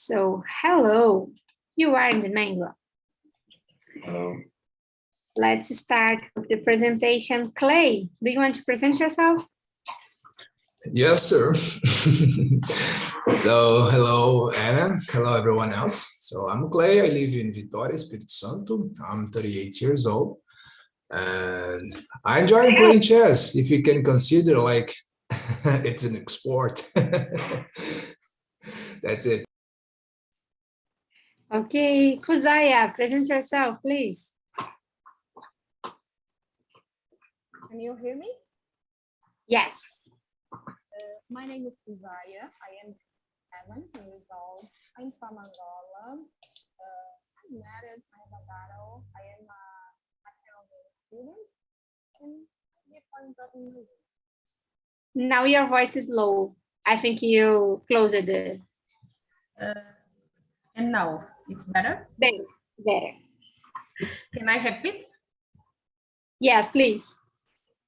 So, hello, you are in the main group. Hello. Let's start with the presentation. Clay, do you want to present yourself? Yes, sir. So, hello, Anna. Hello, everyone else. So, I'm Clay. I live in Vitória, Espírito Santo. I'm 38 years old. And I enjoy playing chess, if you can consider like it's an sport. That's it. Okay, Kuzaya, present yourself, please. Can you hear me? Yes. My name is Kuzaya. I am 7 years old. I'm from Angola. I'm married. I have a daughter. I am a accounting student. And I'm music. Now your voice is low. I think you closed the... And now it's better. Better. Can I repeat? Yes, please.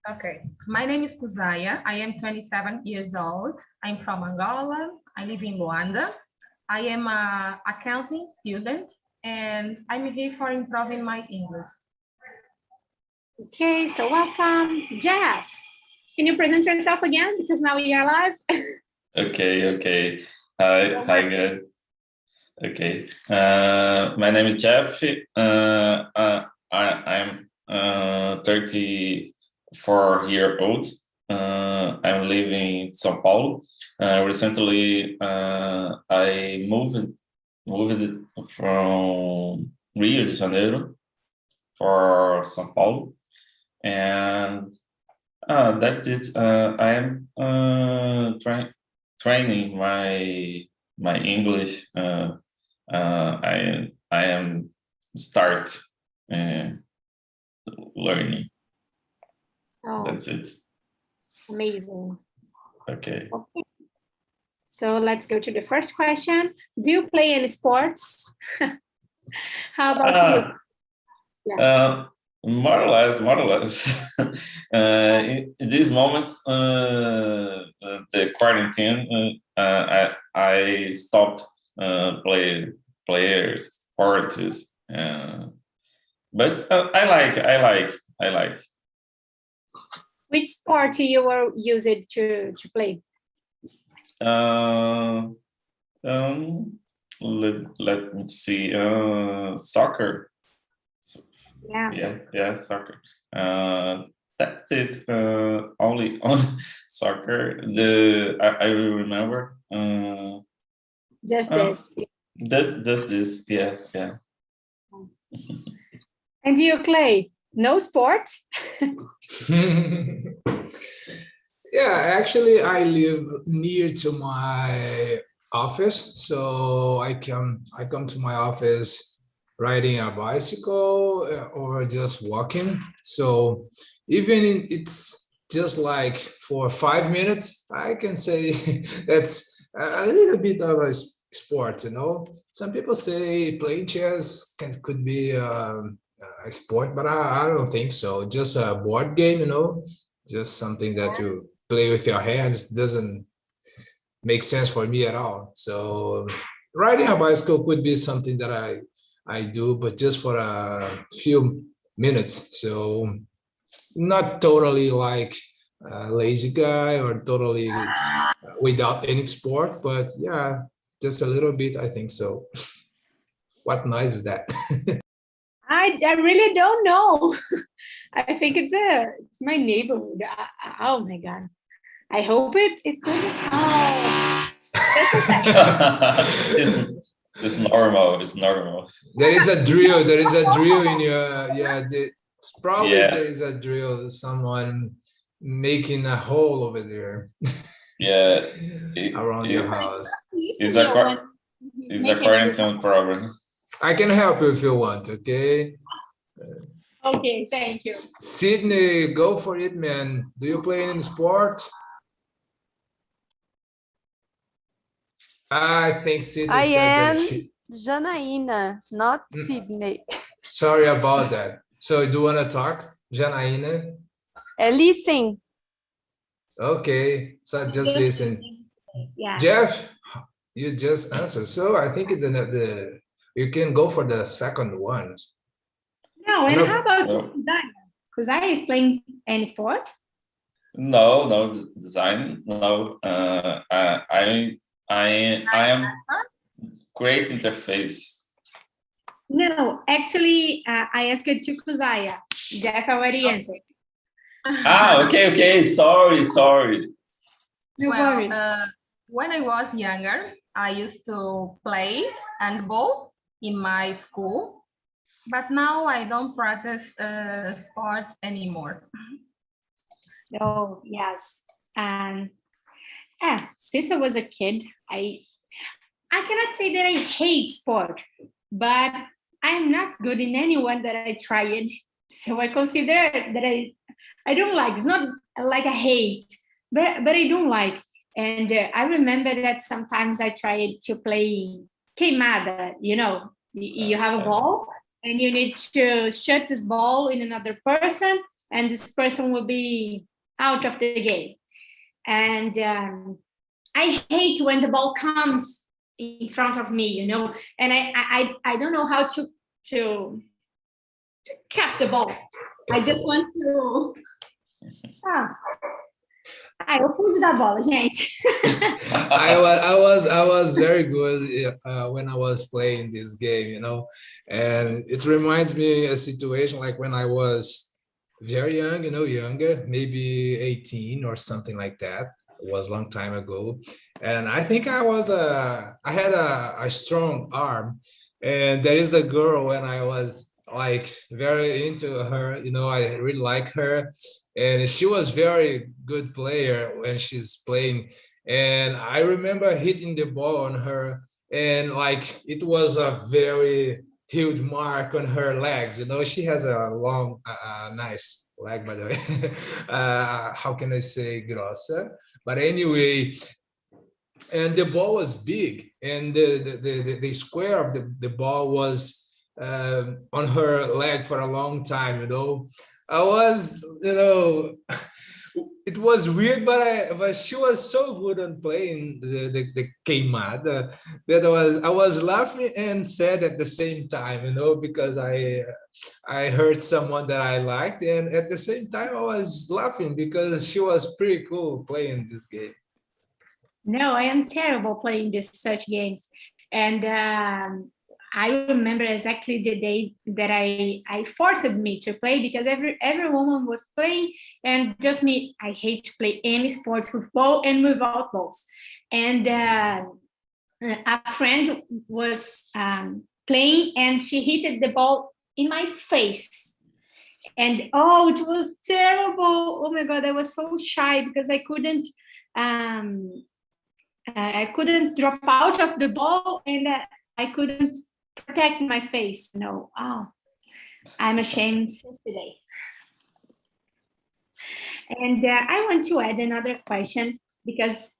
Okay. My name is Kuzaya. I am 27 years old. I'm from Angola. I live in Luanda. I am an accounting student, and I'm here for improving my English. Okay, so welcome. Jeff, can you present yourself again? Because now we are live. Okay. Hi guys. Okay. My name is Jeff. I'm 34 years old. I'm living in São Paulo. Recently, I moved from Rio de Janeiro for São Paulo, and that is I am training my English. I am start learning. Oh, that's it. amazing. Okay. So let's go to the first question. Do you play any sports? How about you? Yeah. More or less. In these moments, the quarantine, I stopped players sports, but I like. Which sport you were used to play? Let me see. Soccer. Yeah, soccer. That's it. Only soccer. I remember. Just this. This. Yeah. And you, Clay? No sports? Yeah, actually, I live near to my office, so I come to my office riding a bicycle or just walking. So even it's just like for 5 minutes, I can say that's a little bit of a sport, you know. Some people say playing chess could be a sport, but I don't think so. Just a board game, you know, just something that you play with your hands doesn't make sense for me at all. So riding a bicycle could be something that I do, but just for a few minutes. So not totally like a lazy guy or totally without any sport, but yeah, just a little bit, I think so. What noise is that? I really don't know. I think it's my neighborhood. Oh my God. I hope it doesn't. Oh, just a second. It's normal. There is a drill in your, there is a drill, someone making a hole over there. Yeah. Around your house. It's a quarantine problem. I can help you if you want, okay? Okay, thank you. Sydney, go for it, man. Do you play any sport? I think Sydney said that. Janaína, not Sydney. Sorry about that. So do you want to talk, Janaína? Listen. Okay, so just listen. Yeah. Jeff, You just answered. So I think the you can go for the second one. No, and No. how about No. Kuzaya? Kuzaya is playing any sport? No, no design. No, I am great interface. No, actually, I asked it to Kuzaya. Jeff already answered. Okay. Sorry. No Well, worries. when I was younger, I used to play handball in my school, but now I don't practice sports anymore. Oh, yes. And since I was a kid, I cannot say that I hate sport, but I'm not good in anyone that I tried. So I consider that I don't like. It's not like I hate, but I don't like. And I remember that sometimes I tried to play queimada. You know, you have a ball and you need to shoot this ball in another person, and this person will be out of the game. And I hate when the ball comes in front of me, you know, and I don't know how to cap the ball. I just want to. Eu fujo da bola, gente. I was very good when I was playing this game, you know, and it reminds me a situation like when I was very young, you know, younger, maybe 18 or something like that. It was a long time ago, and I think I had a strong arm, and there is a girl when I was like very into her, you know, I really like her, and she was very good player when she's playing, and I remember hitting the ball on her, and like it was a very huge mark on her legs, you know. She has a long nice leg, by the way. How can I say grossa, but anyway, and the ball was big, and the square of the ball was on her leg for a long time, you know. I was, you know, it was weird, but she was so good on playing the queimada that I was laughing and sad at the same time, you know, because I heard someone that I liked, and at the same time I was laughing because she was pretty cool playing this game. No, I am terrible playing such games. And I remember exactly the day that I forced me to play because every woman was playing, and just me, I hate to play any sport with ball and without balls. And a friend was playing, and she hit the ball in my face. And oh, it was terrible. Oh my God, I was so shy because I couldn't drop out of the ball, and I couldn't protect my face. No, oh, I'm ashamed since today. And I want to add another question because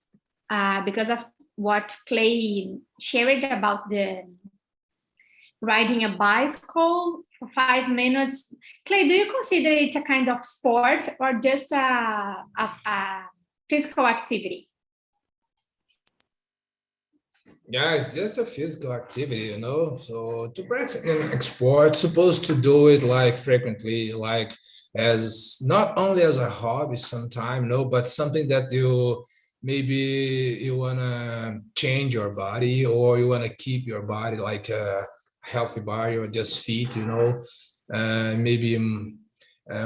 of what Clay shared about the riding a bicycle for 5 minutes. Clay, do you consider it a kind of sport or just a physical activity? Yeah, it's just a physical activity, you know. So to practice an sport, supposed to do it like frequently, like as not only as a hobby sometime, no, but something that maybe you wanna change your body, or you wanna keep your body like a healthy body, or just fit, you know. Maybe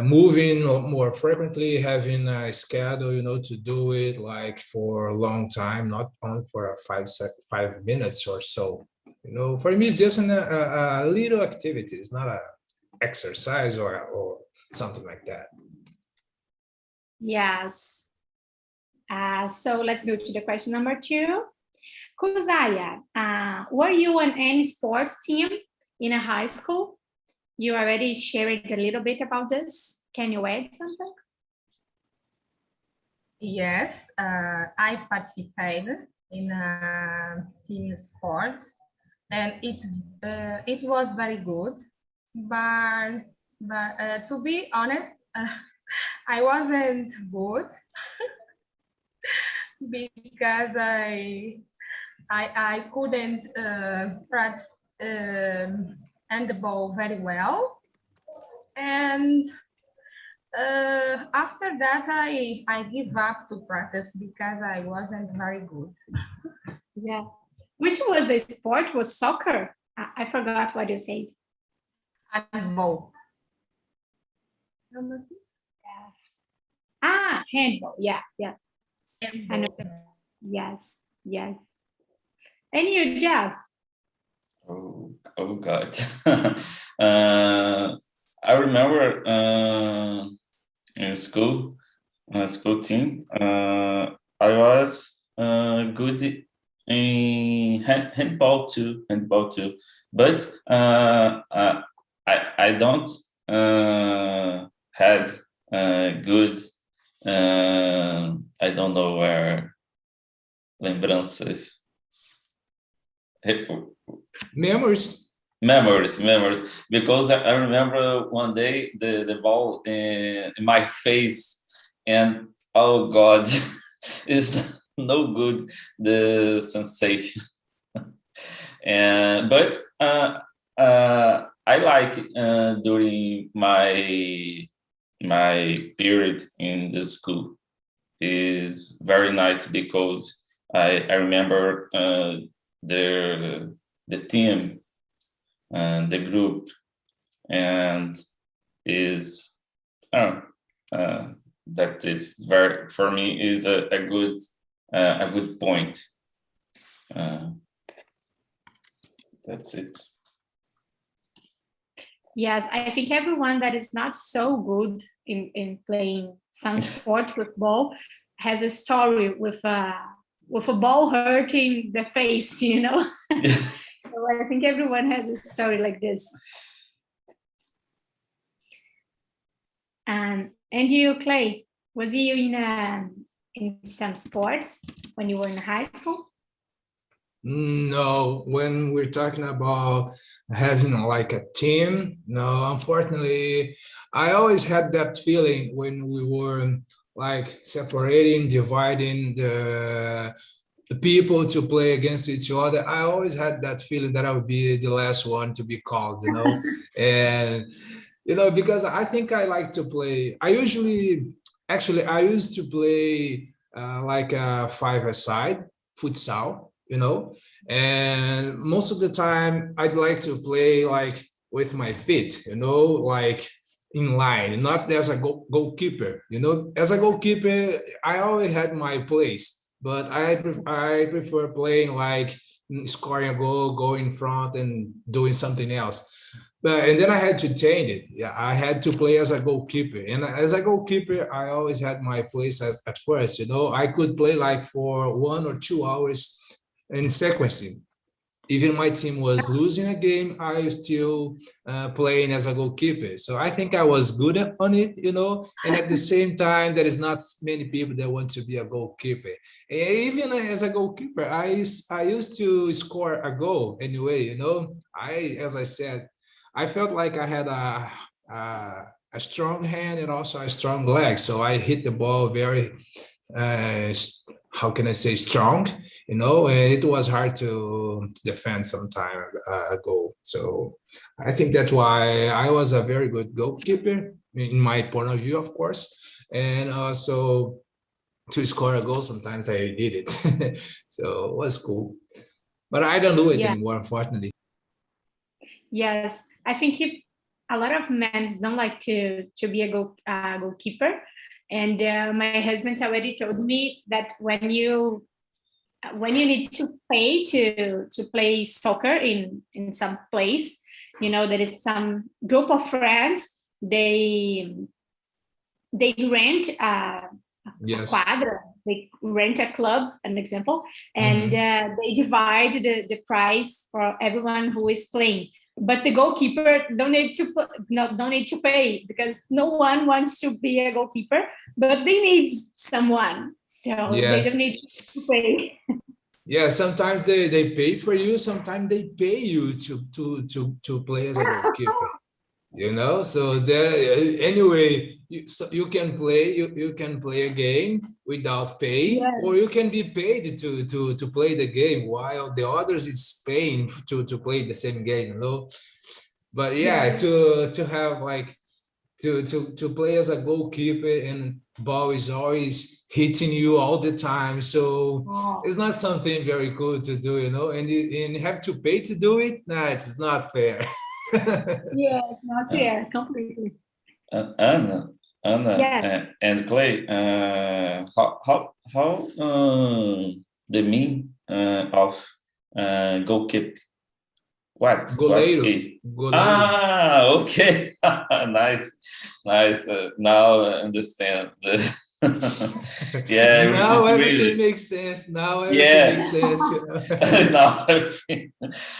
moving more frequently, having a schedule, you know, to do it like for a long time, not only for 5 minutes or so. You know, for me, it's just a little activity. It's not a exercise or something like that. Yes. So let's go to the question number 2. Kuzaya, were you on any sports team in a high school? You already shared a little bit about this. Can you add something? Yes, I participated in a team sport, and it was very good. But to be honest, I wasn't good because I couldn't practice handball very well. And after that, I give up to practice because I wasn't very good. Yeah. Which was the sport? Was soccer? I forgot what you said. Handball. Yes. Ah, handball. Yeah, yeah. I know. Yes, yes. And you, Jeff? Oh God. I remember in school team, I was good in handball too, but I don't had good. I don't know where lembranças. Memories. Memories, because I remember one day the ball in my face, and oh God, it's no good, the sensation. And but I like during my period in the school is very nice, because I remember the team and the group, and is that is very, for me, is a good point. That's it. Yes, I think everyone that is not so good in playing some sport with ball has a story with a ball hurting the face, you know. Yeah. So I think everyone has a story like this. And you, Clay, was you in some sports when you were in high school? No, when we're talking about having like a team, no, unfortunately, I always had that feeling when we were like separating, dividing the people to play against each other. I always had that feeling that I would be the last one to be called, you know. And because I think I like to play. I used to play like a five-a-side futsal, and most of the time I'd like to play like with my feet, like in line, not as a goalkeeper. As a goalkeeper, I always had my place, but I prefer playing like scoring a goal, going in front and doing something else. And then I had to change it. Yeah, I had to play as a goalkeeper. And as a goalkeeper, I always had my place at first. I could play like for 1 or 2 hours in sequencing. Even my team was losing a game, I was still playing as a goalkeeper. So I think I was good on it, and at the same time, there is not many people that want to be a goalkeeper. And even as a goalkeeper, I used to score a goal anyway, as I said, I felt like I had a strong hand and also a strong leg. So I hit the ball very, how can I say, strong, and it was hard to defend some time ago. So I think that's why I was a very good goalkeeper in my point of view, of course. And also to score a goal, sometimes I did it. So it was cool. But I don't do it anymore, unfortunately. Yes, I think a lot of men don't like to be a goalkeeper. And my husband already told me that when you need to pay to play soccer in some place, there is some group of friends, they rent a quadra, they rent a club, an example, and they divide the price for everyone who is playing. But the goalkeeper don't need to pay, because no one wants to be a goalkeeper, but they need someone, so they don't need to pay. Yeah, sometimes they pay for you, sometimes they pay you to play as a goalkeeper. you know. So there, anyway, you can play you can play a game without pay, Yes. or you can be paid to play the game while the others is paying to play the same game, you know. But yeah, Yes. to have like to play as a goalkeeper and ball is always hitting you all the time, so Oh, it's not something very cool to do, you know. And you have to pay to do it. Nah, it's not fair. yeah, it's not Uh, fair, completely. Anna, Yes. and Clay, how the mean of goalkeeper? What Goleiro, is? goleiro. Okay, nice, nice. Now I understand. Yeah, Now it's everything really, makes sense. Now everything yeah. makes sense. Now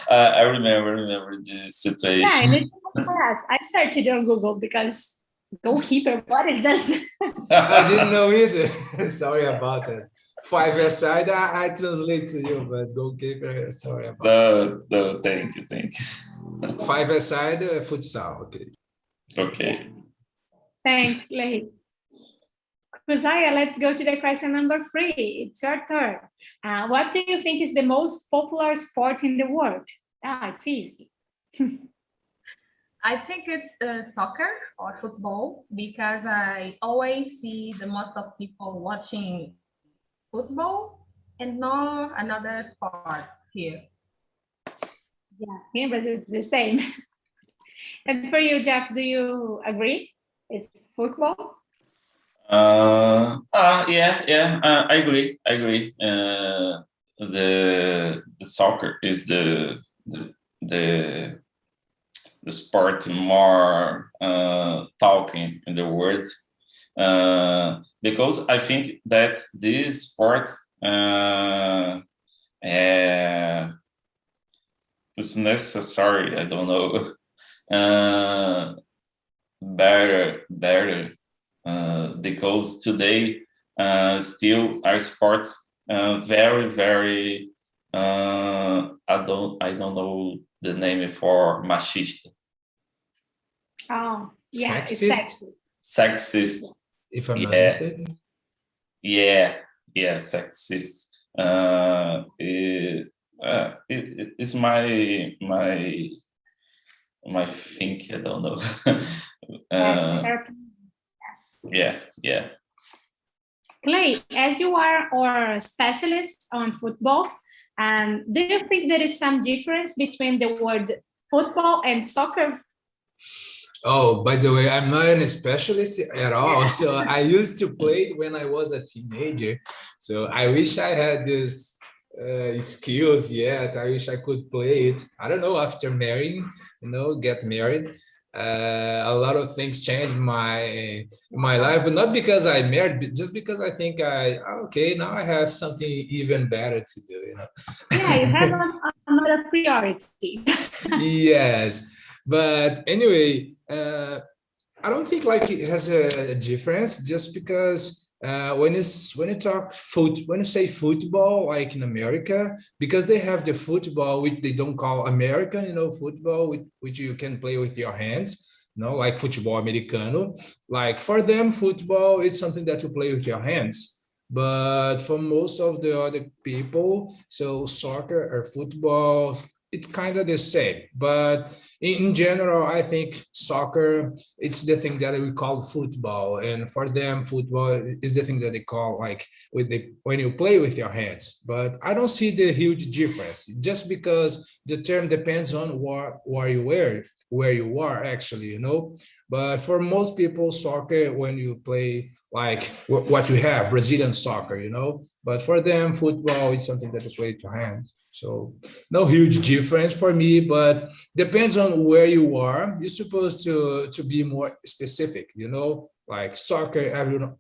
I remember this Yeah, situation. and it's a class. I searched on Google because goalkeeper, what is this? I didn't know either. Sorry about that. Five-a-side, I translate to you, but goalkeeper, sorry about No, no, thank you, thank you. that. Five-a-side, futsal. Okay. Okay. Thanks, Clay. Josiah, let's go to the question number 3. It's your turn. What do you think is the most popular sport in the world? It's easy. I think it's soccer or football because I always see the most of people watching football and no another sport here. Yeah, here in Brazil, it's the same. And for you, Jeff, do you agree? It's football? Yeah, I agree. The soccer is the sport more talking in the world, because I think that this sport is necessary. I don't know. Better because today still our sports very I don't know the name for machista. Oh, yeah, it's Sexist, Sexist. if I'm not Yeah. mistaken. Yeah, sexist. It's my think, I don't know. That's our opinion. Yes. Yeah. Clay, as you are our specialist on football, do you think there is some difference between the word football and soccer? Oh, by the way, I'm not a specialist at all. So I used to play it when I was a teenager. So I wish I had this skills yet. I wish I could play it. I don't know, after marrying, you know, get married. A lot of things changed my life, but not because I married, but just because I think okay, now I have something even better to do, you know. Yeah, you have another priority. Yes, but anyway, I don't think like it has a difference just because when you say football, like in America, because they have the football which they don't call American, you know, football which you can play with your hands, you know, like football americano. Like for them, football is something that you play with your hands. But for most of the other people, so soccer or football, it's kind of the same. But in general, I think soccer, it's the thing that we call football, and for them football is the thing that they call like when you play with your hands. But I don't see the huge difference just because the term depends on where you are actually, you know. But for most people, soccer, when you play like what you have, Brazilian soccer, you know. But for them, football is something that is played with your hands. So no huge difference for me, but depends on where you are. You're supposed to be more specific, you know, like soccer,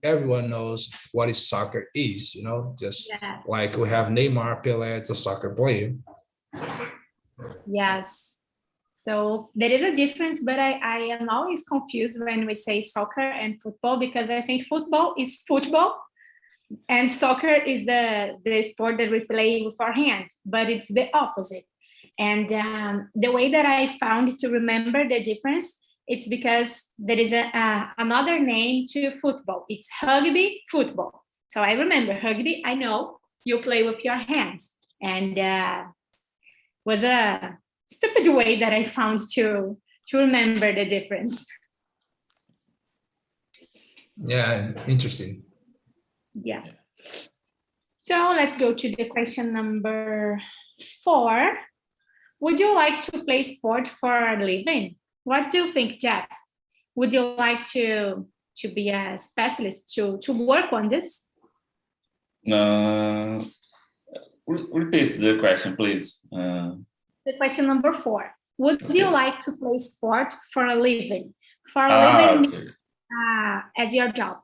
everyone knows what is soccer is, you know, just Yeah. like we have Neymar, Pelé, it's a soccer player. Yes. So there is a difference, but I am always confused when we say soccer and football, because I think football is football and soccer is the sport that we play with our hands, but it's the opposite. And the way that I found to remember the difference it's because there is another name to football. It's rugby football. So I remember rugby, I know you play with your hands. And was a stupid way that I found to remember the difference. Yeah, interesting. Yeah. So let's go to the question number 4. Would you like to play sport for a living? What do you think, Jeff? Would you like to be a specialist, to work on this? Repeat the question, please. The question number 4. Would you like to play sport for a living? For a living, Okay. as your job?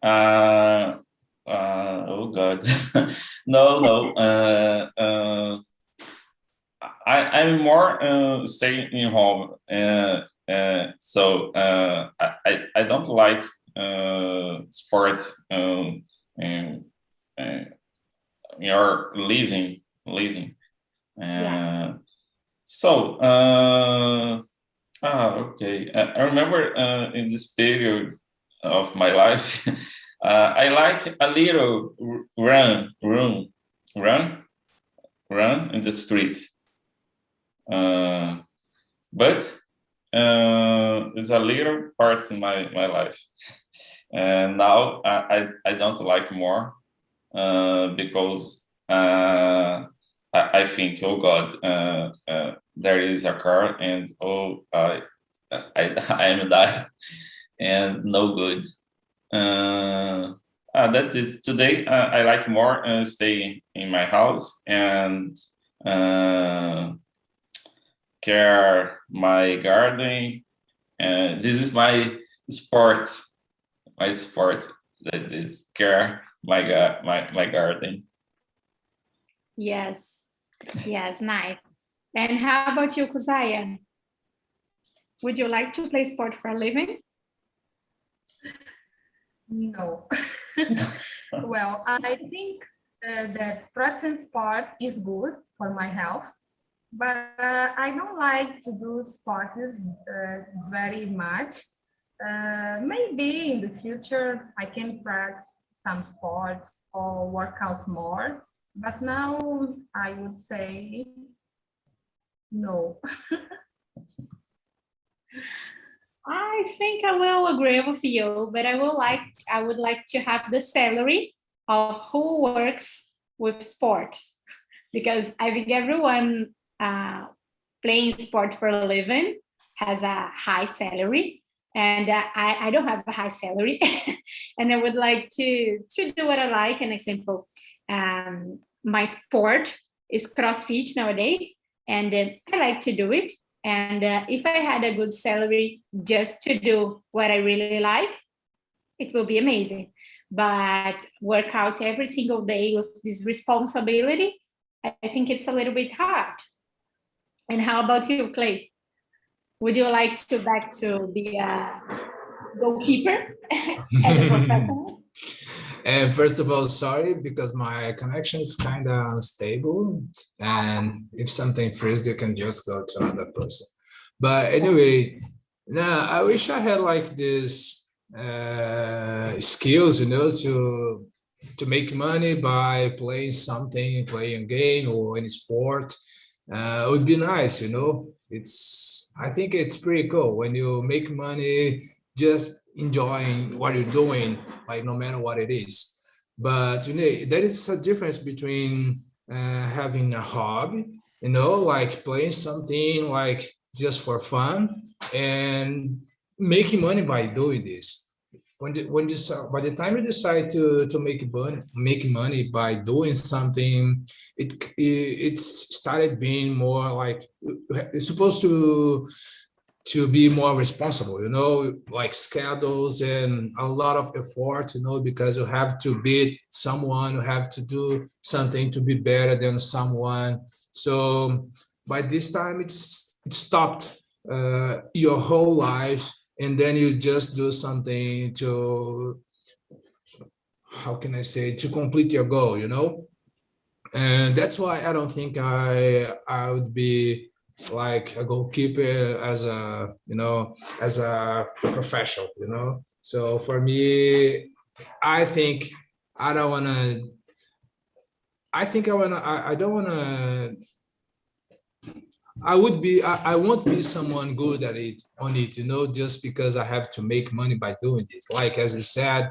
Oh God, no. I'm more staying in home, so I don't like sports. You're living. Yeah. So okay. I remember in this period of my life, I like a little run in the streets. But it's a little part in my life. And now I don't like more because I think, oh God, there is a car and I am dying and no good. That is today. I like more staying in my house and care my garden. This is my sport. My sport, that is care my garden. Yes, nice. And how about you, Kusaya? Would you like to play sport for a living? No. Well, I think that practicing sport is good for my health, but I don't like to do sports very much. Maybe in the future I can practice some sports or work out more, but now I would say no. I think I will agree with you, but I would like to have the salary of who works with sports, because I think everyone playing sport for a living has a high salary, and I don't have a high salary, and I would like to do what I like. An example, my sport is CrossFit nowadays, and I like to do it. And if I had a good salary just to do what I really like, it will be amazing. But work out every single day with this responsibility, I think it's a little bit hard. And how about you, Clay? Would you like to back to be a goalkeeper as a professional? And first of all, sorry, because my connection is kind of unstable. And if something freezes, you can just go to another person. But anyway, no, I wish I had like this skills, to make money by playing something, playing a game or any sport. It would be nice, I think it's pretty cool when you make money just enjoying what you're doing, like no matter what it is. But there is a difference between having a hobby, like playing something like just for fun, and making money by doing this. By the time you decide to make money by doing something, it started being more like it's supposed to be more responsible, like schedules and a lot of effort, because you have to beat someone, you have to do something to be better than someone. So by this time, it stopped your whole life, and then you just do something to, how can I say, to complete your goal, And that's why I don't think I would be like a goalkeeper as a, as a professional, So for me, I think I don't want to, I don't want to, I won't be someone good at it on it, just because I have to make money by doing this. Like, as you said,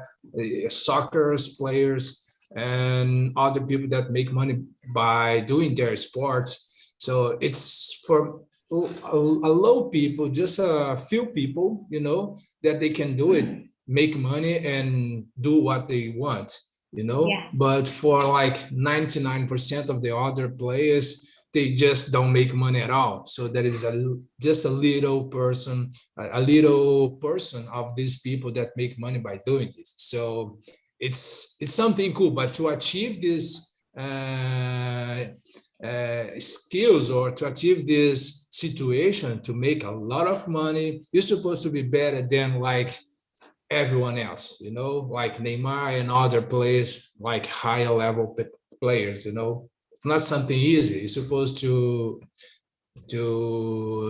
soccer players and other people that make money by doing their sports. So it's for a low people, just a few people, that they can do it, make money and do what they want, Yes. But for like 99% of the other players, they just don't make money at all. So there is just a little person of these people that make money by doing this. So it's something cool, but to achieve this skills, or to achieve this situation, to make a lot of money, you're supposed to be better than like everyone else, like Neymar and other players, like higher level players, It's not something easy. You're supposed to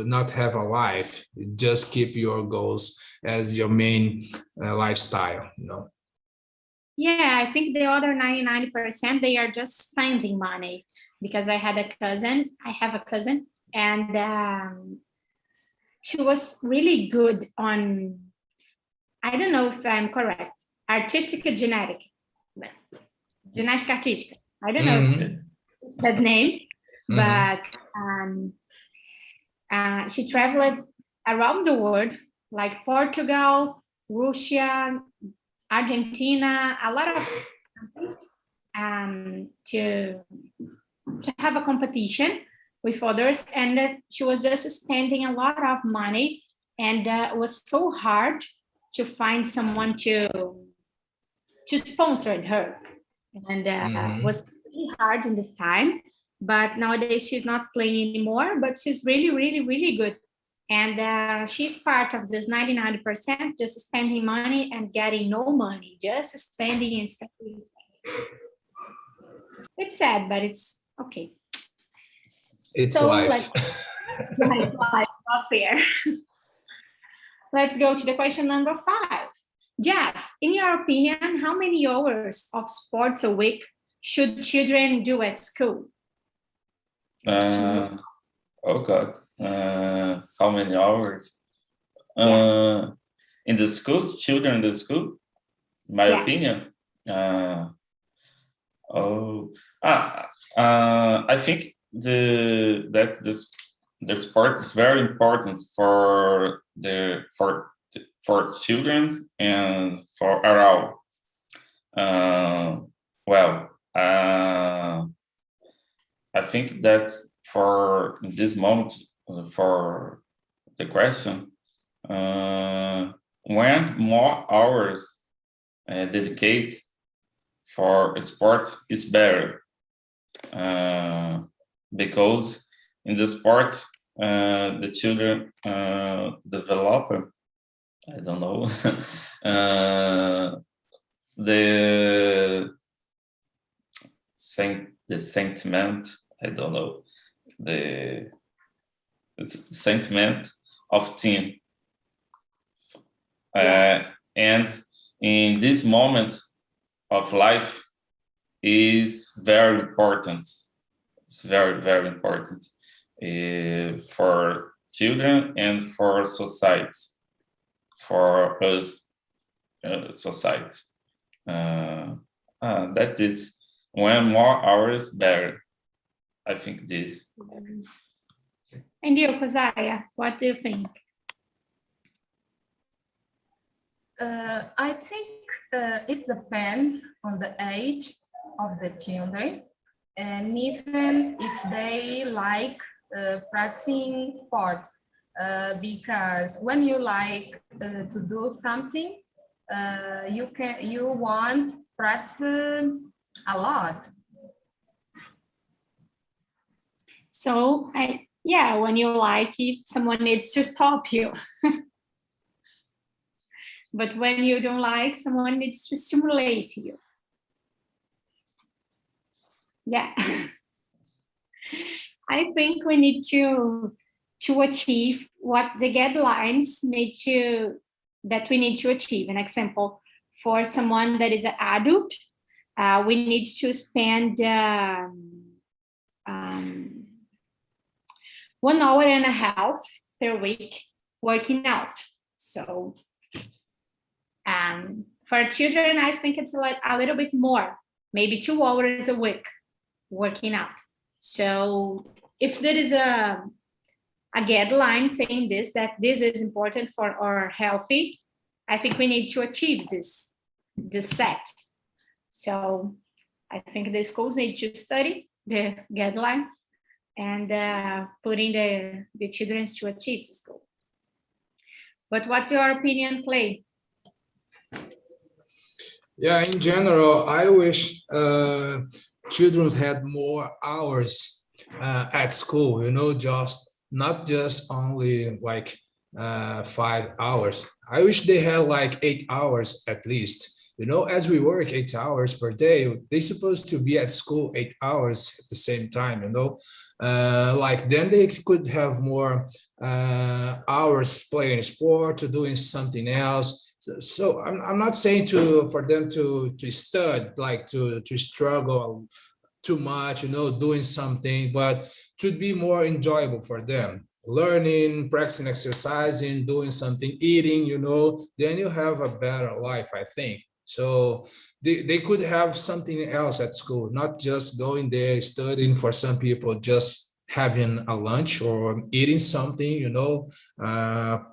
not have a life, just keep your goals as your main lifestyle, Yeah, I think the other 99%, they are just spending money, because I have a cousin, and she was really good on, I don't know if I'm correct, ginástica artística. I don't know if it's that name, but she traveled around the world, like Portugal, Russia, Argentina, a lot of countries, to have a competition with others, and she was just spending a lot of money, and it was so hard to find someone to sponsor her, and it was really hard in this time. But nowadays she's not playing anymore, but she's really, really, really good. And she's part of this 99%, just spending money and getting no money, just spending and spending. It's sad, but it's okay. It's life. It's life, not fair. Let's go to the question number 5. Jeff, in your opinion, how many hours of sports a week should children do at school? Oh God, how many hours? In the school, children in the school, my opinion. I think the sport is very important for children and for all. I think that for this moment, for the question, when more hours dedicate for sports is better, because in the sport the children develop, I don't know, the sentiment, I don't know, the sentiment of team. And in this moment of life is very important. It's very, very important for children and for society, for us, society. That is when more hours better. I think this. And you, Kozaya, what do you think? I think it depends on the age of the children, and even if they like practicing sports, because when you like to do something, you want practice a lot. So when you like it, someone needs to stop you. But when you don't like, someone needs to stimulate you. Yeah. I think we need to to achieve what the guidelines that we need to achieve. An example, for someone that is an adult, we need to spend 1 hour and a half per week working out. So for children, I think it's a little bit more, maybe 2 hours a week working out. So if there is a guideline saying that this is important for our healthy, I think we need to achieve this set. So I think the schools need to study the guidelines and putting the children to achieve this goal. But what's your opinion, Clay? Yeah, in general, I wish children had more hours at school, you know, not just only like 5 hours. I wish they had like 8 hours at least. You know, as we work 8 hours per day, they're supposed to be at school 8 hours at the same time, you know. Like then they could have more hours playing sport or doing something else. So I'm not saying for them to stud, like to struggle too much, you know, doing something, but it should be more enjoyable for them. Learning, practicing, exercising, doing something, eating, you know, then you have a better life, I think. So they could have something else at school, not just going there studying. For some people, just having a lunch or eating something, you know.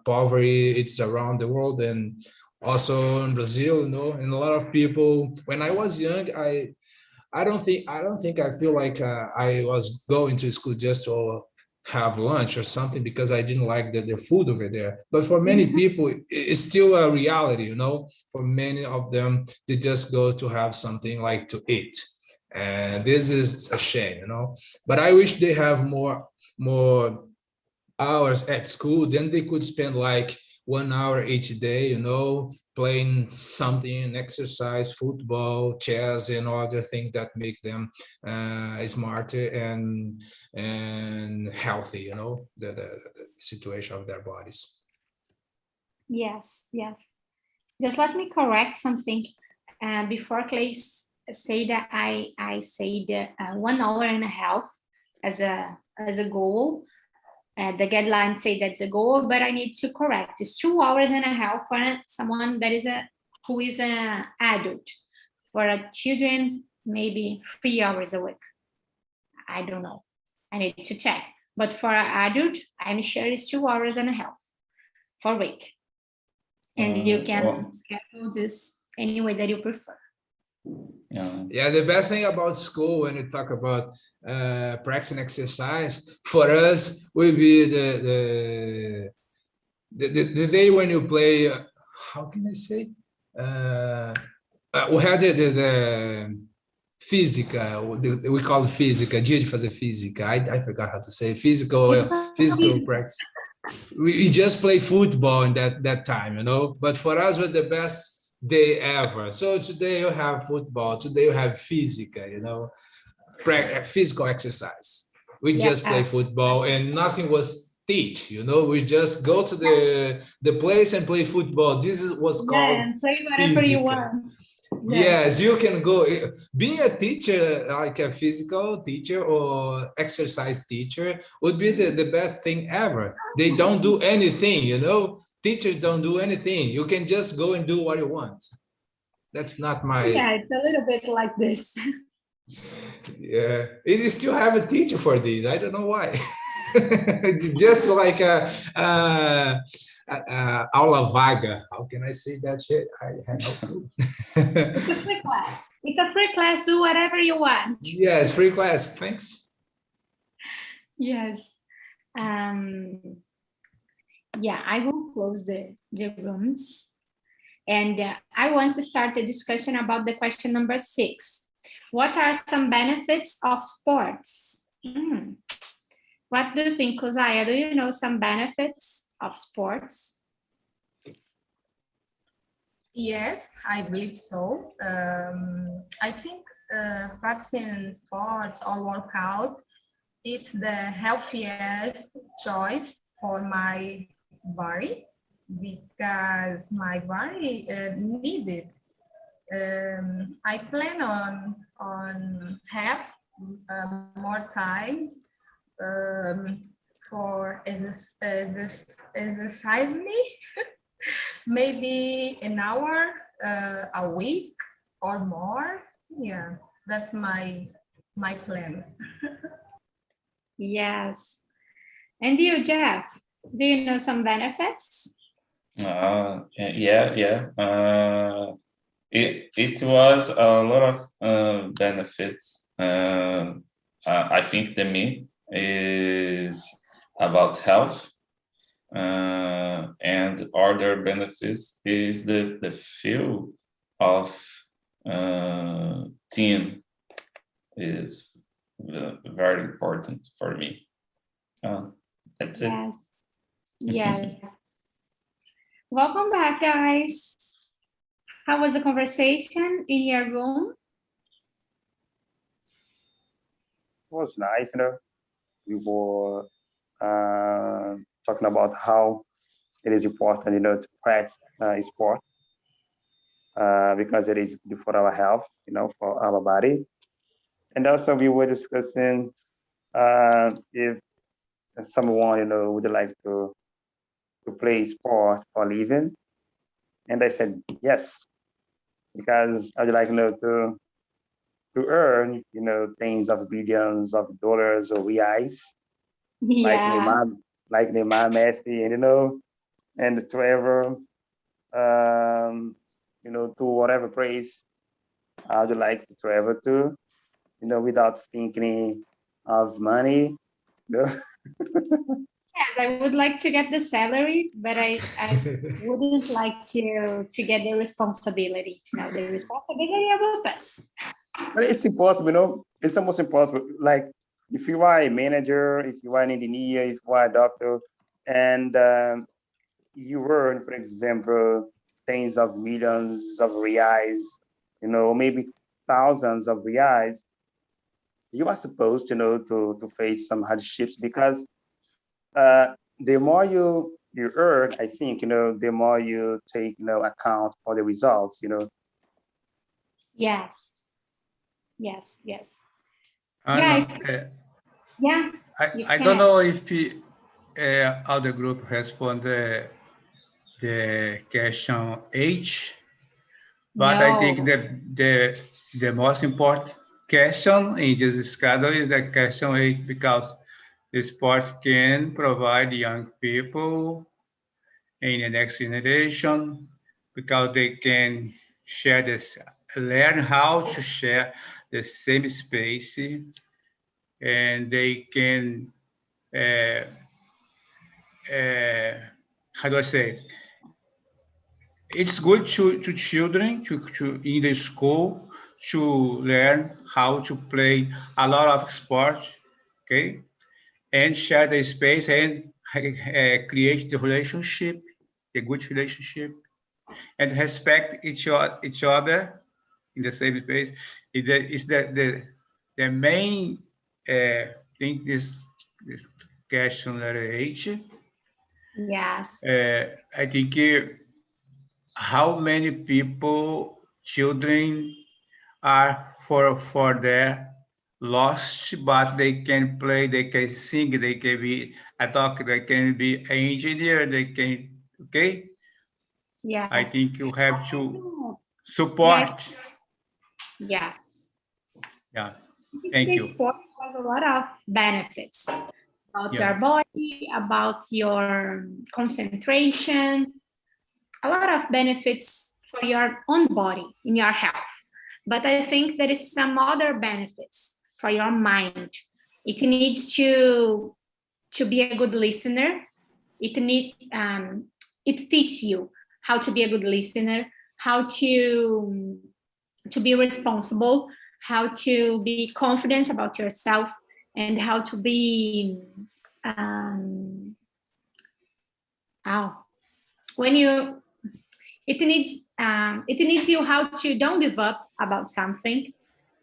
Poverty, it's around the world and also in Brazil, you know, and a lot of people, when I was young, I don't think I feel like I was going to school just to have lunch or something because I didn't like the food over there. But for many people, it's still a reality, you know. For many of them, they just go to have something like to eat. And this is a shame, you know. But I wish they have more hours at school. Then they could spend like 1 hour each day, you know, playing something, exercise, football, chess, and other things that make them smarter and healthy, you know, the situation of their bodies. Yes. Just let me correct something. Before Clay say that I said 1 hour and a half as a goal. The guidelines say that's a goal, but I need to correct. It's 2 hours and a half for someone that who is an adult. For a children, maybe 3 hours a week. I don't know. I need to check. But for an adult, I'm sure it's 2 hours and a half for a week. And you can schedule this any way that you prefer. Yeah, the best thing about school when you talk about practicing exercise for us will be the day when you play. How can I say? We had the física. We call it física. Dia de fazer física. I forgot how to say physical practice. We just play football in that time, you know. But for us, was the best day ever. So today you have football, today you have physical, you know, physical exercise. We just play football and nothing was teach, you know, we just go to the place and play football. This is what's called and play whatever physical. you want. Yes, you can go. Being a teacher, like a physical teacher or exercise teacher, would be the best thing ever. They don't do anything, you know. Teachers don't do anything. You can just go and do what you want. That's not my. Yeah, it's a little bit like this. Yeah, you still have a teacher for these. I don't know why. Just like aula vaga. How can I say that shit? I have no clue. It's a free class. It's a free class. Do whatever you want. Yes, free class. Thanks. Yes. Yeah, I will close the rooms. And I want to start the discussion about the question number 6. What are some benefits of sports? What do you think, Kozaya? Do you know some benefits of sports? Yes, I believe so. I think practicing sports or workout is the healthiest choice for my body because my body needs it. I plan on have more time for exercise me, maybe an hour a week or more. Yeah, that's my plan. Yes. And you, Jeff, do you know some benefits? Yeah. It was a lot of benefits. I think the main is about health, and other benefits is the feel of team is very important for me. That's it. Yes. Yes. Welcome back, guys. How was the conversation in your room? It was nice, we were talking about how it is important, to practice sport because it is good for our health, for our body. And also we were discussing if someone, would like to play sport for a living. And I said, yes, because I would like, to earn, tens of billions of dollars or reais, like Yeah. Neymar, Messi, and travel, to whatever place I would like to travel to, without thinking of money. Yes, I would like to get the salary, but I wouldn't like to get the responsibility. No, the responsibility above us. But it's impossible, it's almost impossible. Like if you are a manager, if you are an engineer, if you are a doctor, and you earn, for example, tens of millions of reais, maybe thousands of reais, you are supposed, to face some hardships because the more you earn, I think, the more you take, account for the results, Yes. Yes. Anna, Guys, yeah. I don't know if how the group respond the question H, but I think No. that the most important question in this schedule is the question H because the sport can provide young people in the next generation because they can share this, learn how to share the same space, and they can how do I say? It's good to children to in the school to learn how to play a lot of sports, okay, and share the space and create the relationship, the good relationship, and respect each other in the same space. Is the main thing this question letter H. Yes. I think how many people, children, are for their lost, but they can play, they can sing, they can be a doctor, they can be an engineer, they can, okay? Yes. I think you have to Yeah. support. Yes. Yeah, thank This you. sport has a lot of benefits about Yeah. your body, about your concentration, a lot of benefits for your own body, in your health. But I think there is some other benefits for your mind. It needs to be a good listener. It teaches you how to be a good listener, how to be responsible, how to be confident about yourself, and how to be when you it needs you how to don't give up about something.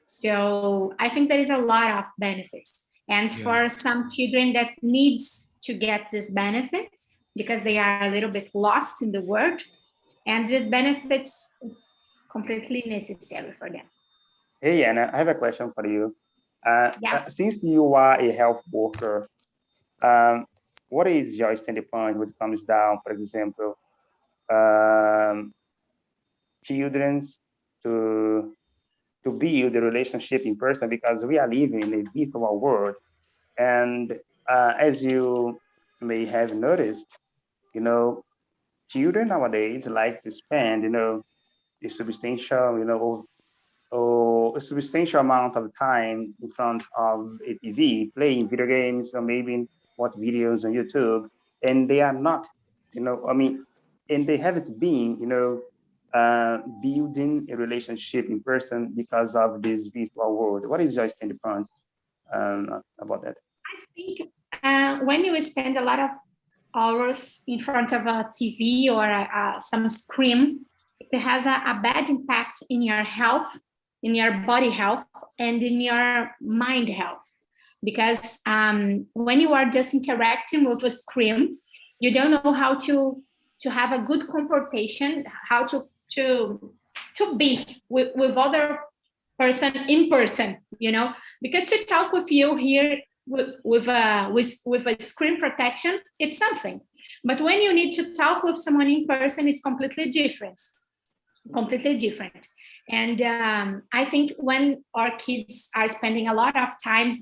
So I think there is a lot of benefits, and for some children that needs to get these benefits because they are a little bit lost in the world, and these benefits, it's completely necessary for them. Hey, Anna, I have a question for you. Yes. Since you are a health worker, what is your standpoint when it comes down, for example, children's to build a relationship in person, because we are living in a virtual world. And as you may have noticed, children nowadays like to spend, a substantial, or a substantial amount of time in front of a TV, playing video games, or maybe watch videos on YouTube, and they are not, and they haven't been, building a relationship in person because of this virtual world. What is your standpoint about that? I think when you spend a lot of hours in front of a TV or some screen, it has a bad impact in your health, in your body health, and in your mind health. Because when you are just interacting with a screen, you don't know how to have a good comportation, how to be with other person in person, because to talk with you here with a screen protection, it's something. But when you need to talk with someone in person, it's completely different. And I think when our kids are spending a lot of times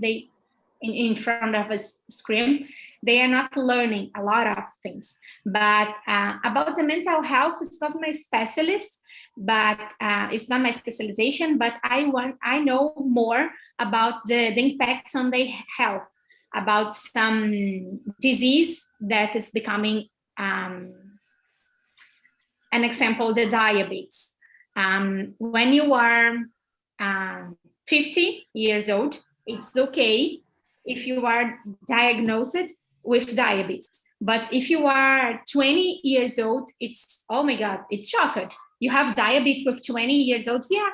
in front of a screen, they are not learning a lot of things. But about the mental health, it's not my specialist, but it's not my specialization, but I know more about the impacts on their health, about some disease that is becoming an example, the diabetes. When you are 50 years old, it's okay if you are diagnosed with diabetes. But if you are 20 years old, it's, oh my God, it's shocked. You have diabetes with 20 years old. Yeah,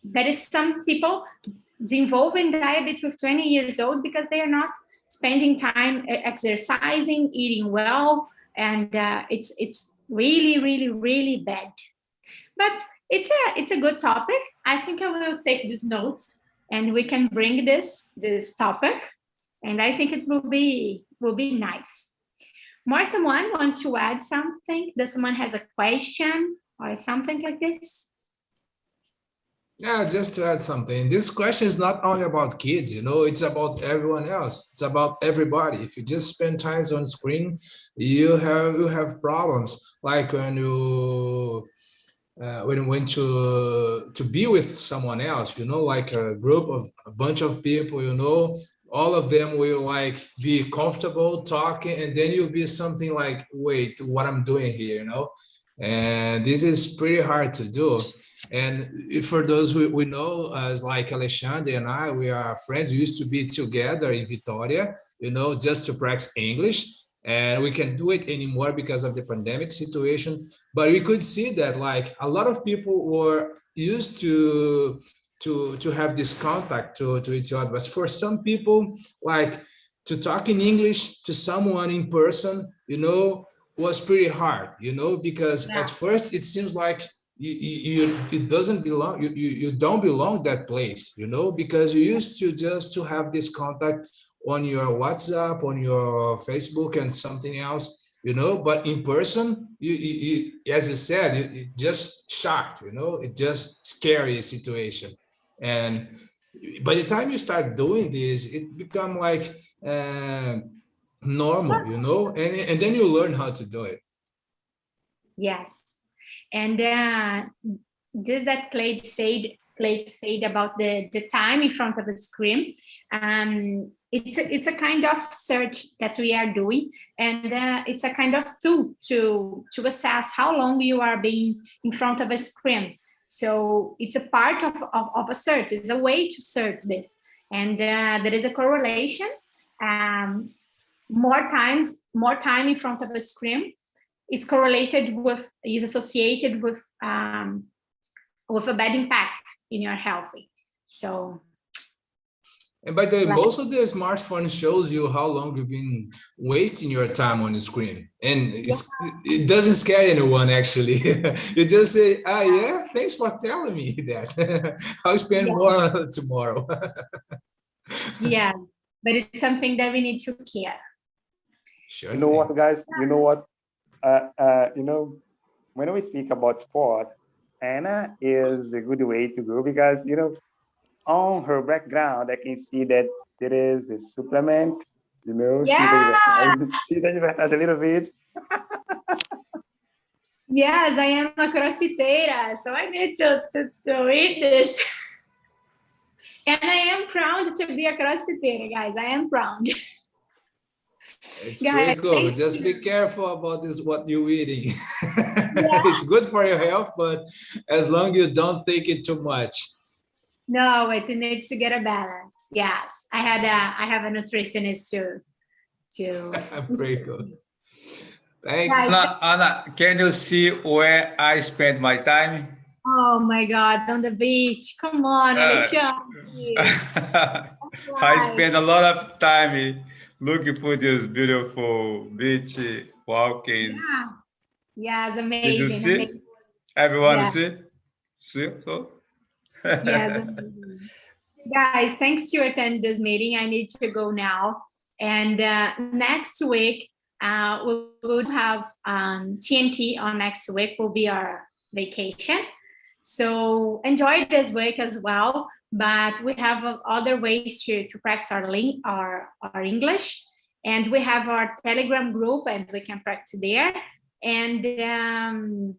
there is some people involved in diabetes with 20 years old because they are not spending time exercising, eating well, and it's really, really, really bad. But it's a good topic. I think I will take these notes and we can bring this topic, and I think it will be nice. More someone wants to add something? Does someone has a question or something like this? Yeah, just to add something, this question is not only about kids, it's about everyone else. It's about everybody. If you just spend time on screen, you have problems. Like when you went to be with someone else, like a bunch of people, all of them will like be comfortable talking, and then you'll be something like, wait, what I'm doing here, and this is pretty hard to do. And for those we know, as like Alexandre and I, we are friends. We used to be together in Vitória, just to practice English. And we can't do it anymore because of the pandemic situation. But we could see that like a lot of people were used to have this contact to each other. But for some people, like to talk in English to someone in person, was pretty hard, because at first it seems like it doesn't belong, you don't belong that place, because you used to just to have this contact on your WhatsApp, on your Facebook and something else, but in person, you as you said, it just shocked, it just scary situation. And by the time you start doing this, it become like normal, and then you learn how to do it. Yes. And just that Clay said about the time in front of the screen, it's a kind of search that we are doing, and it's a kind of tool to assess how long you are being in front of a screen. So it's a part of a search. It's a way to search this, and there is a correlation. More time in front of a screen is associated with a bad impact in your health. So And by the way, Right. most of the smartphone shows you how long you've been wasting your time on the screen. And it doesn't scare anyone, actually. You just say, ah, yeah, thanks for telling me that. I'll spend more tomorrow. Yeah, but it's something that we need to care. Sure. You know what, guys? You know what? You know, when we speak about sport, Anna is a good way to go because, you know, on her background, I can see that there is a supplement, you know, she advertise a little bit. Yes, I am a crossfiteira, so I need to eat this. And I am proud to be a crossfiteira, guys. I am proud. It's Guys, pretty cool. thank Just you. be careful about this, what you're eating. It's good for your health, but as long as you don't take it too much. No, it needs to get a balance. Yes, I have a nutritionist to Pretty cool. Thanks. Guys, Anna, can you see where I spend my time? oh my God, on the beach. Come on, Alexandre. I spend a lot of time looking for this beautiful beach, walking. Yeah, it's amazing. Did you see? Amazing. Everyone Yeah. see? See? So? Yes, amazing. Guys, thanks to attend this meeting. I need to go now. And next week, we will have TNT on next week. Will be our vacation. So enjoy this week as well. But we have other ways to practice our English. And we have our Telegram group, and we can practice there. And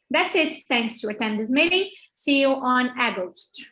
that's it. Thanks to attend this meeting. See you on August.